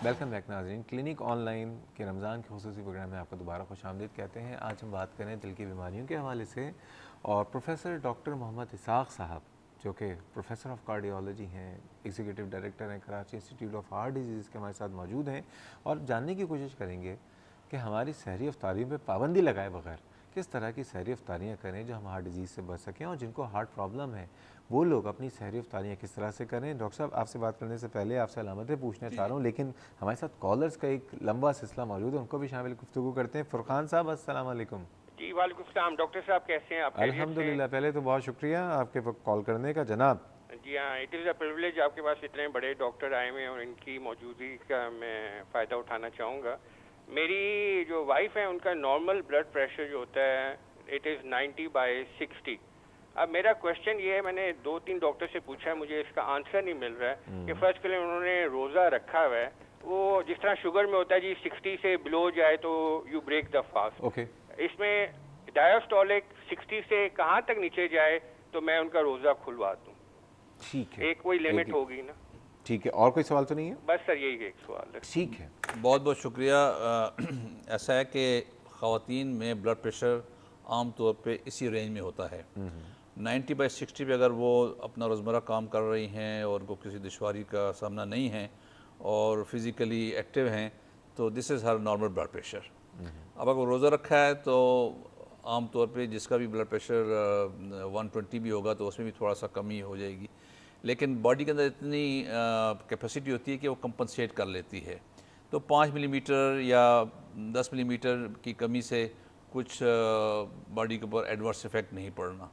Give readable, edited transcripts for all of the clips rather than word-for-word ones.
Welcome back नाज़रीन। Clinic online के रमज़ान के खुसूसी प्रोग्राम में आपका दोबारा खुशामदीद कहते हैं। आज हम बात करें दिल की बीमारियों के हवाले से और प्रोफेसर डॉक्टर मोहम्मद इसाक साहब जो कि प्रोफेसर ऑफ कार्डियोलॉजी हैं, एग्जीक्यूटिव डायरेक्टर हैं Karachi institute of heart disease के हमारे साथ मौजूद हैं और जानने की कोशिश करेंगे कि हमारी सहरी अफ्तारियों पर पाबंदी लगाए बगैर किस तरह की सहरी अफ्तारियाँ करें जो हम हार्ट डिजीज़ से बच सकें और जिनको हार्ट प्रॉब्लम है वो लोग अपनी सहरी अफ्तारियाँ किस तरह से करें। डॉक्टर साहब, आपसे बात करने से पहले आपसे अलामतें पूछना चाह रहा हूँ, लेकिन हमारे साथ कॉलर्स का एक लंबा सिलसिला मौजूद है, उनको भी शामिल गुफ्तगू करते हैं। फुरकान साहब, अस्सलाम वालेकुम। जी वालेकुम सलाम। डॉक्टर साहब कैसे हैं आप? खैरियत से हैं? अल्हम्दुलिल्लाह। पहले तो बहुत शुक्रिया आपके कॉल करने का जनाब। जी हाँ, इट इज़ अ प्रिविलेज आपके पास इतने बड़े डॉक्टर आए हुए हैं और इनकी मौजूदगी का मैं फ़ायदा उठाना चाहूँगा। मेरी जो वाइफ है उनका नॉर्मल ब्लड प्रेशर जो होता है इट इज़ 90/60। अब मेरा क्वेश्चन ये है, मैंने 2-3 डॉक्टर से पूछा है, मुझे इसका आंसर नहीं मिल रहा है कि फर्स्ट के लिए उन्होंने रोज़ा रखा हुआ है, वो जिस तरह शुगर में होता है जी 60 से बिलो जाए तो you break the fast. Okay, इसमें डायस्टोलिक 60 से कहाँ तक नीचे जाए तो मैं उनका रोज़ा खुलवा दूँ? ठीक है। एक कोई लिमिट होगी ना? ठीक है, और कोई सवाल तो नहीं है? बस सर यही एक सवाल है। ठीक है। बहुत बहुत शुक्रिया। ऐसा है कि ख़वातीन में ब्लड प्रेशर आम तौर पे इसी रेंज में होता है। 90/60 पे अगर वो अपना रोज़मर्रा काम कर रही हैं और उनको किसी दुश्वारी का सामना नहीं है और फिज़िकली एक्टिव हैं तो this is her normal blood pressure. अब अगर रोज़ा रखा है तो आम तौर पे जिसका भी ब्लड प्रेशर 120 भी होगा तो उसमें भी थोड़ा सा कमी हो जाएगी, लेकिन बॉडी के अंदर इतनी कैपेसिटी होती है कि वो कंपनसेट कर लेती है। तो 5 मिलीमीटर या 10 मिलीमीटर की कमी से कुछ बॉडी के ऊपर एडवर्स इफेक्ट नहीं पड़ना।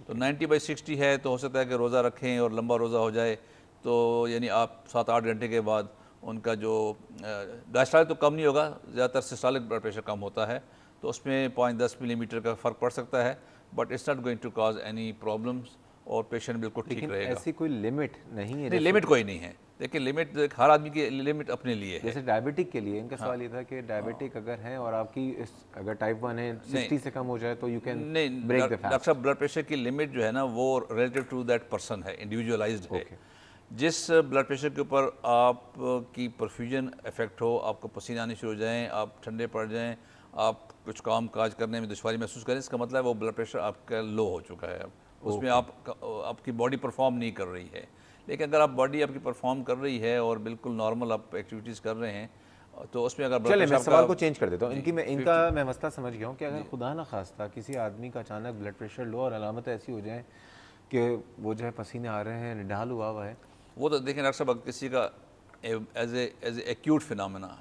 तो 90/60 है तो हो सकता है कि रोज़ा रखें और लंबा रोज़ा हो जाए तो यानी आप 7-8 घंटे के बाद उनका जो डायस्टोलिक तो कम नहीं होगा, ज़्यादातर सिस्टोलिक ब्लड प्रेशर कम होता है, तो उसमें 5-10 मिलीमीटर का फ़र्क पड़ सकता है, but it's not going to cause any problems और पेशेंट बिल्कुल ठीक लेकिन रहेगा। ऐसी कोई लिमिट नहीं है? नहीं, लिमिट कोई नहीं है। देखिए, लिमिट हर आदमी की लिमिट अपने लिए है। जैसे डायबिटिक के लिए इनका सवाल ये था कि डायबिटिक अगर है और आपकी अगर टाइप 1 है 60 से कम हो जाए तो यू कैन नहीं, ब्रेक द डॉक्टर फास्ट। साहब, ब्लड प्रेशर की लिमिट जो है ना वो रिलेटिव टू दैट पर्सन है, इंडिविजुअलाइज्ड है। जिस ब्लड प्रेशर के ऊपर आपकी परफ्यूजन इफेक्ट हो, आपको पसीने आने शुरू हो जाएं, आप ठंडे पड़ जाएं, आप कुछ काम काज करने में दुश्वारी महसूस करें, इसका मतलब है वो ब्लड प्रेशर आपका लो हो चुका है। अब उसमें आपकी बॉडी परफॉर्म नहीं कर रही है। लेकिन अगर आप बॉडी आपकी परफॉर्म कर रही है और बिल्कुल नॉर्मल आप एक्टिविटीज़ कर रहे हैं तो उसमें अगर ब्लड चले, मैं प्रेशर सवाल को चेंज कर देता हूँ। जी, इनका मैं मसला समझ गया हूँ कि अगर खुदा न खास्ता किसी आदमी का अचानक ब्लड प्रेशर लो और अलामत ऐसी हो जाए कि वो जो है पसीने आ रहे हैं, निढाल हुआ है, वो तो देखें डॉक्टर साहब, किसी का as a acute phenomena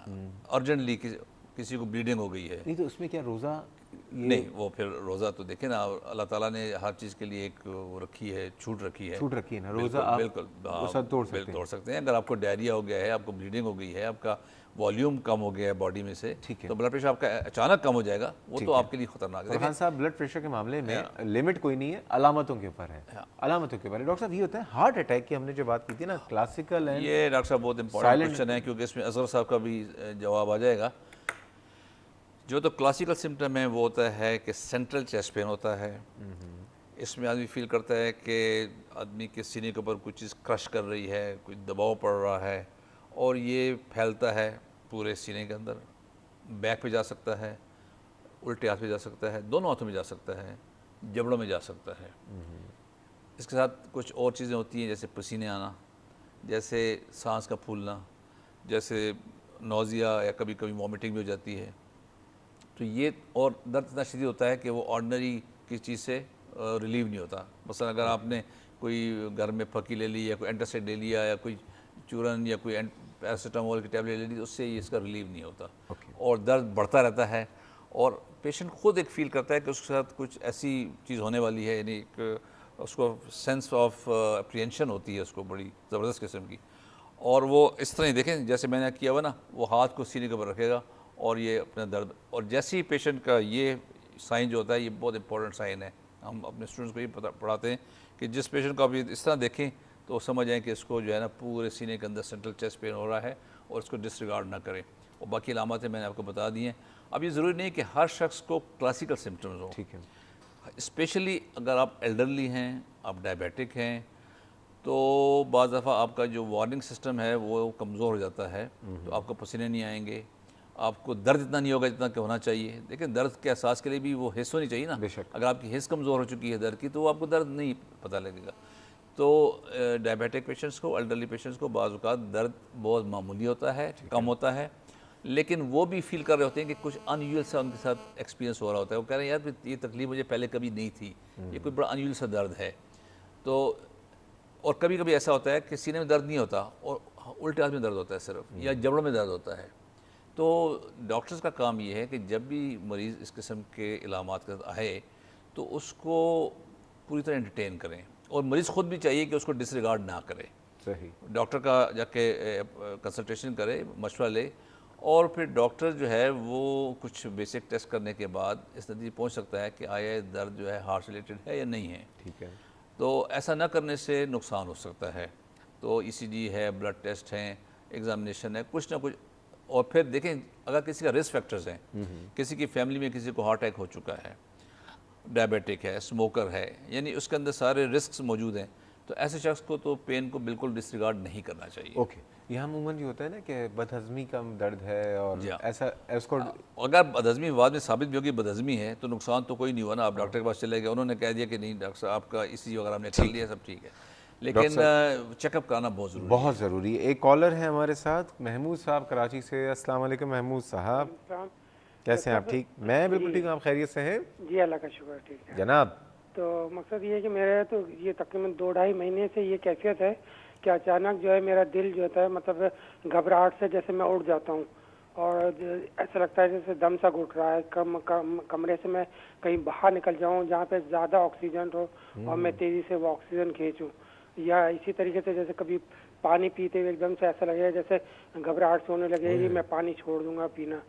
urgently किसी को ब्लीडिंग हो गई है, नहीं तो उसमें क्या रोज़ा नहीं वो फिर रोज़ा तो देखें ना, अल्लाह ताला ने हर चीज़ के लिए एक वो रखी है, छूट रखी है। छूट रखी है ना? रोज़ा बिल्कुल आप बिल्कुल वो सब तोड़ सकते हैं। तोड़ सकते हैं। अगर आपको डायरिया हो गया है, आपको ब्लीडिंग हो गई है, आपका वॉल्यूम कम हो गया है बॉडी में से, ठीक है। तो ब्लड प्रेशर आपका अचानक कम हो जाएगा, वो ठीक तो है। आपके लिए खतरनाक है। फरहान साहब, ब्लड प्रेशर के मामले में लिमिट कोई नहीं है, अलामतों के ऊपर है। अलामतों के ऊपर है। डॉक्टर साहब, ये होता है हार्ट अटैक की हमने जो बात की थी ना, क्लासिकल एंड ये डॉक्टर साहब बहुत इंपॉर्टेंट क्वेश्चन है क्योंकि इसमें असगर साहब का भी जवाब आ जाएगा। जो तो क्लासिकल सिम्टम है वो होता है कि सेंट्रल चेस्ट पेन होता है। इसमें आदमी फील करता है कि आदमी के सीने के ऊपर कुछ चीज़ क्रश कर रही है, कुछ दबाव पड़ रहा है और ये फैलता है पूरे सीने के अंदर। बैक पे जा सकता है, उल्टे हाथ पे जा सकता है, दोनों हाथों में जा सकता है, जबड़ों में जा सकता है। इसके साथ कुछ और चीज़ें होती हैं जैसे पसीने आना, जैसे सांस का फूलना, जैसे नौजिया या कभी कभी वॉमिटिंग भी हो जाती है। तो ये और दर्द इतना शदीद होता है कि वो ऑर्डनरी किसी चीज़ से रिलीव नहीं होता। मसलन अगर आपने कोई घर में फकी ले ली या कोई एंटासिड ले लिया या कोई चूरन या कोई पैरासीटामोल की टैबलेट ले ली तो उससे इसका रिलीव नहीं होता और दर्द बढ़ता रहता है और पेशेंट खुद एक फील करता है कि उसके साथ कुछ ऐसी चीज़ होने वाली है, यानी उसको सेंस ऑफ अप्रीहेंशन होती है उसको बड़ी ज़बरदस्त किस्म की। और वो इस तरह ही देखें जैसे मैंने किया हुआ ना, वो हाथ को सीने के ऊपर रखेगा और ये अपना दर्द, और जैसे ही पेशेंट का ये साइन जो होता है, ये बहुत इंपॉर्टेंट साइन है। हम अपने स्टूडेंट्स को ये पढ़ाते हैं कि जिस पेशेंट को आप इस तरह देखें तो समझ आएँ कि इसको जो है ना पूरे सीने के अंदर सेंट्रल चेस्ट पेन हो रहा है और इसको डिसरिगार्ड ना करें। और बाकी अलामतें मैंने आपको बता दी हैं। अब ये ज़रूरी नहीं कि हर शख्स को क्लासिकल सिम्टम्स हो। ठीक है। स्पेशली अगर आप एल्डरली हैं, आप डायबिटिक हैं, तो बाज़ दफ़ा आपका जो वार्निंग सिस्टम है वो कमज़ोर हो जाता है, तो आपको पसीने नहीं आएंगे, आपको दर्द इतना नहीं होगा जितना कि होना चाहिए। लेकिन दर्द के एहसास के लिए भी वो हिस्स होनी चाहिए ना। बेशक। अगर आपकी हिस्स कमज़ोर हो चुकी है दर्द की, तो आपको दर्द नहीं पता लगेगा। तो डायबिटिक पेशेंट्स को, एल्डरली पेशेंट्स को बाज़ औक़ात दर्द बहुत मामूली होता है, कम होता है, लेकिन वो भी फील कर रहे होते हैं कि कुछ अनयूजुअल सा उनके साथ एक्सपीरियंस हो रहा होता है। वो कह रहे हैं यार ये तकलीफ मुझे पहले कभी नहीं थी, ये कोई बड़ा अनयूजुअल सा दर्द है। तो और कभी कभी ऐसा होता है कि सीने में दर्द नहीं होता और उल्टे हाथ में दर्द होता है सिर्फ, या जबड़ों में दर्द होता है। तो डॉक्टर्स का काम ये है कि जब भी मरीज़ इस किस्म के इलामात के साथ आए तो उसको पूरी तरह एंटरटेन करें, और मरीज़ ख़ुद भी चाहिए कि उसको डिसरिगार्ड ना करे। सही। डॉक्टर का जाके कंसल्टेशन करे, मशवरा ले, और फिर डॉक्टर जो है वो कुछ बेसिक टेस्ट करने के बाद इस नतीजे पहुंच सकता है कि आया दर्द जो है हार्ट रिलेटेड है या नहीं है। ठीक है। तो ऐसा ना करने से नुकसान हो सकता है। तो ईसीजी है, ब्लड टेस्ट हैं, एग्जामिनेशन है, कुछ ना कुछ। और फिर देखें अगर किसी का रिस्क फैक्टर्स हैं, किसी की फैमिली में किसी को हार्ट अटैक हो चुका है, डायबिटिक है, स्मोकर है, यानी उसके अंदर सारे रिस्क मौजूद हैं, तो ऐसे शख्स को तो पेन को बिल्कुल डिसरिगार्ड नहीं करना चाहिए। ओके। यहाँ अमूमन जो होता है ना कि बदहज़मी का दर्द है और जी हाँ। ऐसा उसको अगर बदहज़मी बाद में साबित भी होगी बदहज़मी है तो नुकसान तो कोई नहीं हुआ ना। आप डॉक्टर के पास चले गए, उन्होंने कह दिया कि नहीं डॉक्टर साहब आपका ईसीजी वगैरह हमने कर लिया, सब ठीक है, लेकिन चेकअप कराना बहुत ज़रूरी है। बहुत ज़रूरी है। एक कॉलर है हमारे साथ, महमूद साहब कराची से। अस्सलाम वालेकुम महमूद साहब, कैसे हैं आप? ठीक, मैं बिल्कुल ठीक हूँ, आप खैरियत से हैं? जी अल्लाह का शुक्र, ठीक है जनाब। तो मकसद ये है कि मेरे तो ये तकरीबन 2-2.5 महीने से ये कैफियत है कि अचानक जो है मेरा दिल जो होता है, मतलब घबराहट से जैसे मैं उठ जाता हूँ और ऐसा लगता है जैसे दम सा घुट रहा है। कमरे से मैं कहीं बाहर निकल जाऊँ जहाँ पे ज़्यादा ऑक्सीजन हो और मैं तेज़ी से वो ऑक्सीजन खींचूँ, या इसी तरीके से जैसे कभी पानी पीते हुए एकदम से ऐसा लगेगा जैसे घबराहट से होने लगे कि मैं पानी छोड़ दूँगा पीना।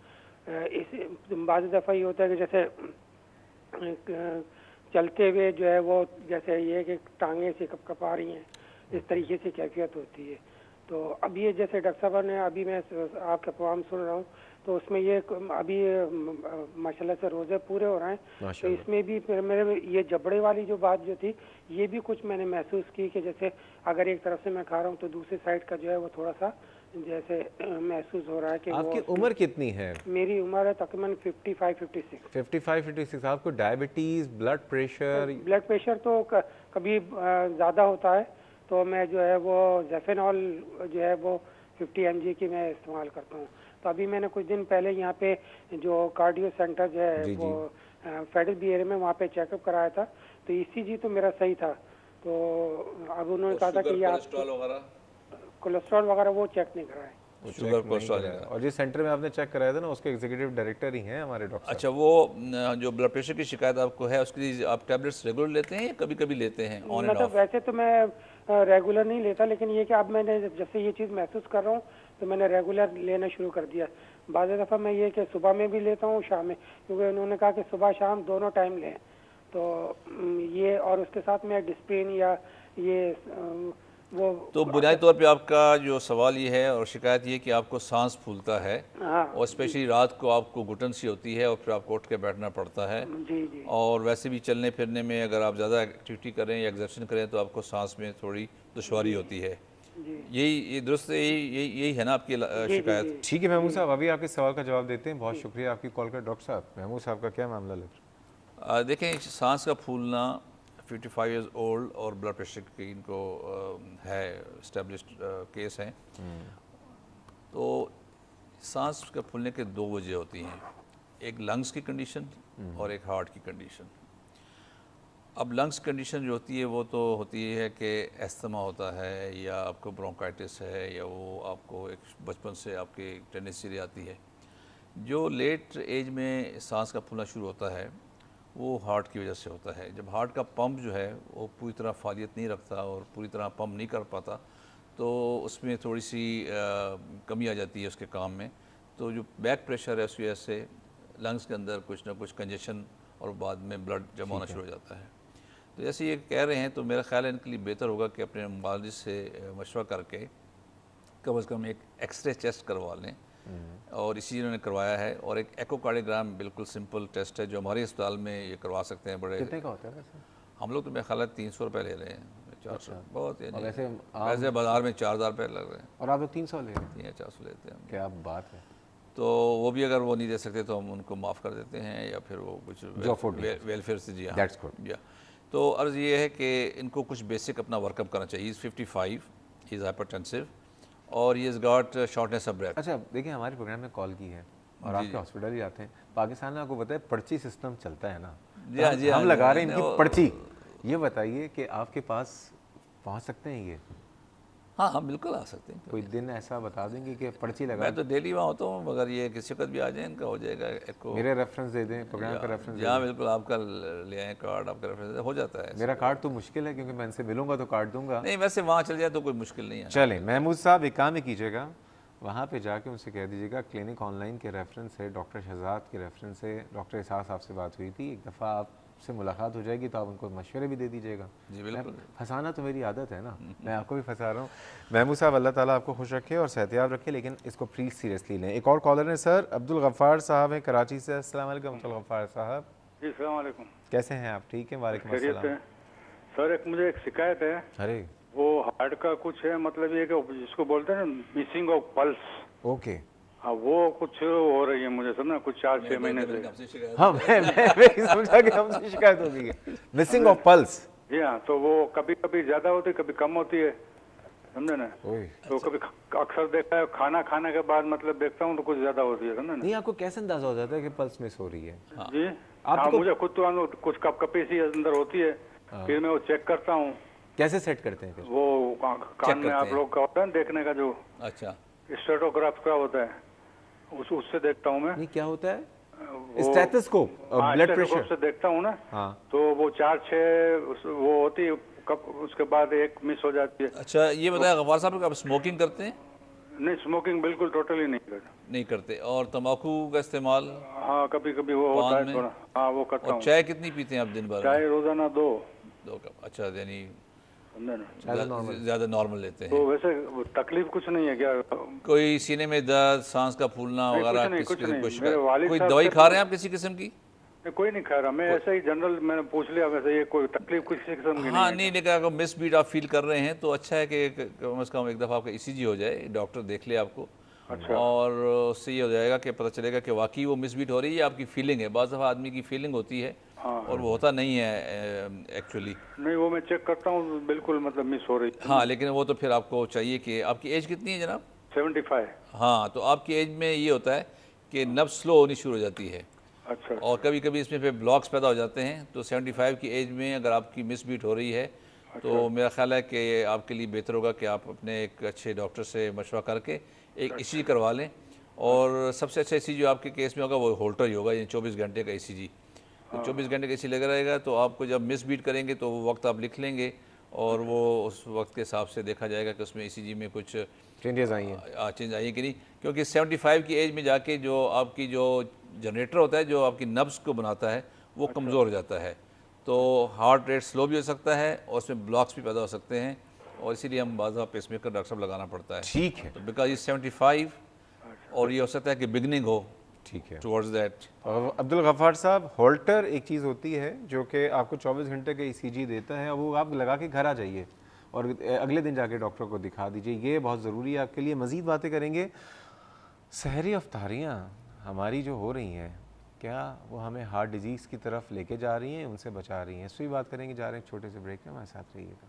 इस बाज़ दफ़ा ये होता है कि जैसे चलते हुए जो है वो जैसे ये कि टांगें से कपकपा रही हैं, इस तरीके से कैफियत होती है। तो अभी ये जैसे डॉक्टर साहब ने अभी मैं आपका प्रोग्राम सुन रहा हूँ तो उसमें ये अभी माशाल्लाह से रोज़े पूरे हो रहे हैं, तो इसमें भी मेरे ये जबड़े वाली जो बात जो थी ये भी कुछ मैंने महसूस की कि जैसे अगर एक तरफ से मैं खा रहा हूँ तो दूसरी साइड का जो है वो थोड़ा सा जैसे महसूस हो रहा है कि आपकी उम्र कितनी है? मेरी उम्र है तकरीबन 55-56। 55-56। आपको डायबिटीज़, ब्लड प्रेशर तो कभी ज़्यादा होता है तो मैं जो है वो ज़ेफेनॉल जो है वो 50 mg की मैं इस्तेमाल करता हूँ। तो अभी मैंने कुछ दिन पहले यहाँ पे जो कार्डियो सेंटर जो है वो फेडरल बी एरिया में वहाँ पे चेकअप कराया था, तो ईसीजी तो मेरा सही था। तो अब उन्होंने कहा था कि आप कोलेस्ट्रॉल वगैरह वो चेक नहीं कराए, शुगर कोलेस्ट्रॉल। और जिस सेंटर में आपने चेक कराया था ना उसके एग्जीक्यूटिव डायरेक्टर ही हैं हमारे डॉक्टर। अच्छा, वो जो ब्लड प्रेशर की शिकायत आपको है उसके लिए आप टैबलेट्स रेगुलर लेते हैं या कभी कभी लेते हैं ऑन एंड ऑफ? वैसे तो मैं रेगुलर नहीं लेता, लेकिन ये कि अब मैंने जैसे ये चीज़ महसूस कर रहा हूँ तो मैंने रेगुलर लेना शुरू कर दिया। बाज़ दफ़ा मैं ये कि सुबह में भी लेता हूँ, शाम में, क्योंकि उन्होंने कहा कि सुबह शाम दोनों टाइम लें। तो ये और उसके साथ में डिस्प्रिन या ये वो। तो बुनियादी तौर पे आपका जो सवाल ये है और शिकायत ये कि आपको सांस फूलता है, और स्पेशली रात को आपको घुटन सी होती है और फिर आपको उठ के बैठना पड़ता है। जी। और वैसे भी चलने फिरने में अगर आप ज़्यादा एक्टिविटी करें या एग्जर्शन करें तो आपको सांस में थोड़ी दुश्वारी होती है। ये दुरुस्त यही है ना आपकी शिकायत? ठीक है महमूद साहब, अभी आपके सवाल का जवाब देते हैं। बहुत शुक्रिया आपकी कॉल का। डॉक्टर साहब, महमूद साहब का क्या मामला लग रहा है? देखें, सांस का फूलना 55 ईयर्स ओल्ड और ब्लड प्रेशर की इनको है इस्टेब्लिश्ड केस हैं। तो सांस का फूलने के दो वजह होती हैं, एक लंग्स की कंडीशन और एक हार्ट की कंडीशन। अब लंग्स कंडीशन जो होती है वो तो होती है कि एस्थमा होता है या आपको ब्रोंकाइटिस है या वो आपको एक बचपन से आपकी टेंडेंसी रही आती है। जो लेट एज में सांस का फूलना शुरू होता है वो हार्ट की वजह से होता है। जब हार्ट का पंप जो है वो पूरी तरह फालियत नहीं रखता और पूरी तरह पंप नहीं कर पाता तो उसमें थोड़ी सी कमी आ जाती है उसके काम में। तो जो बैक प्रेशर है उस वजह से लंग्स के अंदर कुछ ना कुछ कंजेशन और बाद में ब्लड जमा होना शुरू हो जाता है। तो जैसे ये कह रहे हैं तो मेरा ख्याल है इनके लिए बेहतर होगा कि अपने मालिज से मशवरा करके कम से कम एक एक्सरे चेस्ट करवा लें, और इसी इन्होंने करवाया है। और एक एकोकार्डियोग्राम बिल्कुल सिंपल टेस्ट है जो हमारे अस्पताल में ये करवा सकते हैं। बड़े कितने का होता है वैसे? हम लोग तो मेरा ख्याल है 300 रुपये ले रहे हैं, 400 बहुत और यानी वैसे वैसे बाज़ार में 4000 रुपये लग रहे हैं, और आप लोग 300 ले रहे हैं, 400 लेते हैं हम। क्या बात है। तो वो भी अगर वो नहीं दे सकते तो हम उनको माफ़ कर देते हैं, या फिर वो कुछ जो afford नहीं वेलफेयर से। जी हाँ, That's good. या तो अर्ज़ ये है कि इनको कुछ बेसिक अपना वर्कअप करना चाहिए। इज़ 55, इज़ हाइपरटेंसिव और is got shortness of breath. अच्छा देखिए, हमारे प्रोग्राम में कॉल की है और जी, आपके हॉस्पिटल ही आते हैं। पाकिस्तान में आपको पता है पर्ची सिस्टम चलता है ना, जी हाँ, तो जी हाँ, हम लगा रहे हैं जी, इनकी वो- पर्ची। ये बताइए कि आपके पास पहुंच सकते हैं ये? हाँ हाँ, बिल्कुल आ सकते हैं। कोई दिन ऐसा बता देंगे कि पर्ची लगा, मैं तो डेली वहाँ होता हूँ, मगर ये किसी वक्त भी आ जाए इनका हो जाएगा एको। मेरे रेफरेंस दे दें, प्रोग्राम का रेफरेंस दे हाँ दें। बिल्कुल, आपका ले आए कार्ड, आपका रेफरेंस हो जाता है। मेरा कार्ड तो मुश्किल है क्योंकि मैं इनसे मिलूंगा तो कार्ड दूंगा। नहीं, वैसे वहाँ चल जाए तो कोई मुश्किल नहीं है। चलें, महमूद साहब एक काम ही कीजिएगा, वहाँ पे जाके उनसे कह दीजिएगा क्लिनिक ऑनलाइन के रेफरेंस है, डॉक्टर शहजाद के रेफरेंस से डॉक्टर इसाक साहब से बात हुई थी, एक दफ़ा आपसे मुलाकात हो जाएगी तो आप उनको मशवरे भी दे दीजिएगा। जी बिल्कुल। फंसाना तो मेरी आदत है ना, मैं आपको भी फंसा रहा हूँ। महमूद साहब, अल्लाह ताला आपको खुश रखे और सेहतियाब रखे, लेकिन इसको प्लीज़ सीरियसली लें। एक और कॉलर है सर, अब्दुल गफ़ार साहब हैं कराची से। अस्सलाम वालेकुम अब्दुल गफ़ार साहब, जी अस्सलाम वालेकुम। कैसे हैं आप? ठीक है, वालेकुम खैरियत अस्सलाम। है सर। एक मुझे एक शिकायत है, अरे वो हार्ट का कुछ है, मतलब ये कि जिसको बोलते हैं ना मिसिंग ऑफ पल्स। ओके, हाँ, वो कुछ हो रही है मुझे समझना, कुछ 4-6 महीने से। हाँ मैं ही समझा कि हमसे शिकायत हो गई है, मिसिंग ऑफ पल्स। जी हाँ, तो वो कभी कभी ज्यादा होती है, कभी कम होती है, समझे ना। ओए, तो कभी अक्सर देखा है खाना खाने के बाद मतलब देखता हूँ तो कुछ ज्यादा होती है, समझे ना। नहीं आपको कैसे अंदाजा हो जाता है कि पल्स मिस हो रही है? जी हाँ, मुझे खुद तो कुछ कपकपी सी अंदर होती है, फिर मैं वो चेक करता हूँ। कैसे सेट करते हैं फिर? वो कान में आप लोग का होता है ना देखने का, जो अच्छा, स्टेटोग्राफ का होता है, उससे देखता हूँ मैं। नहीं क्या होता है? वो- स्टेथोस्कोप, हाँ, ब्लड स्टेथोस्कोप प्रेशर। से देखता हूँ ना, हाँ, तो वो 4-6 वो होती है, उसके बाद एक मिस हो जाती है। अच्छा ये बताया गफ़ार साहब, आप स्मोकिंग करते हैं? नहीं, स्मोकिंग बिल्कुल टोटली नहीं करता। नहीं करते। और तम्बाकू का इस्तेमाल? हाँ, कभी कभी वो होता पान है में? थोड़ा, हाँ वो करता और हूँ। चाय कितनी पीते हैं आप दिन भर में? चाय रोजाना 2 कप। अच्छा, यानी समझे ना। ज़्यादा नॉर्मल लेते तो हैं। वैसे तकलीफ कुछ नहीं है क्या? कोई सीने में दर्द, सांस का फूलना नहीं, वगैरह? कुछ नहीं। कुछ मेरे वालिद कोई साहब दवाई से खा रहे हैं आप किसी किस्म की? नहीं, कोई नहीं खा रहा, मैं ऐसे ही जनरल मैंने पूछ लिया, वैसे ये कोई तकलीफ कुछ किस्म की हाँ नहीं नहीं, लेकिन अगर मिस बीट आप फील कर रहे हैं तो अच्छा है कि कम से कम एक दफ़ा आपका ECG हो जाए, डॉक्टर देख ले आपको। अच्छा। और उससे ये हो जाएगा कि पता चलेगा कि वाकई वो मिस बीट हो रही है, आपकी फीलिंग है। बाज़ दफ़ा आदमी की फीलिंग होती है हाँ, और वो होता नहीं है एक्चुअली। नहीं वो मैं चेक करता हूँ, बिल्कुल मतलब मिस हो रही है। हाँ, लेकिन वो तो फिर आपको चाहिए कि आपकी एज कितनी है जनाब? 75। हाँ, तो आपकी एज में ये होता है कि नब्ज़ स्लो होनी शुरू हो जाती है अच्छा। और कभी कभी इसमें फिर ब्लॉक्स पैदा हो जाते हैं। तो 75 की एज में अगर आपकी मिस बीट हो रही है तो मेरा ख्याल है कि आपके लिए बेहतर होगा कि आप अपने एक अच्छे डॉक्टर से मशवरा करके एक ECG करवा लें। और सबसे अच्छा ECG जो आपके केस में होगा वो होल्टर ही होगा, यानी 24 घंटे का ECG। तो 24 घंटे का ECG लगा रहेगा, तो आपको जब मिस बीट करेंगे तो वो वक्त आप लिख लेंगे और वो उस वक्त के हिसाब से देखा जाएगा कि उसमें ECG में कुछ चेंजेस आई हैं। चेंज आई है कि नहीं। क्योंकि 75 की एज में जाके जो आपकी जो जनरेटर होता है जो आपकी नब्ज़ को बनाता है वो कमज़ोर हो जाता है, तो हार्ट रेट स्लो भी हो सकता है और उसमें ब्लॉक्स भी पैदा हो सकते हैं, और इसीलिए हम बाज़ पेसमेकर डॉक्टर साहब लगाना पड़ता है। ठीक है, तो बिकॉज ये 75 और ये हो सकता है कि बिगनिंग हो ठीक है। Towards that. और अब्दुल गफ़ार साहब, होल्टर एक चीज़ होती है जो कि आपको 24 घंटे का ECG देता है, वो आप लगा के घर आ जाइए और अगले दिन जाके डॉक्टर को दिखा दीजिए, ये बहुत ज़रूरी है आपके लिए। मज़ीद बातें करेंगे। सहरी अफ्तारियाँ हमारी जो हो रही हैं, क्या वो हमें हार्ट डिजीज़ की तरफ लेके जा रही हैं, उनसे बचा रही हैं? इस पर भी बात करेंगे। जा रहे हैं छोटे से ब्रेक में, हमारे साथ रहिएगा।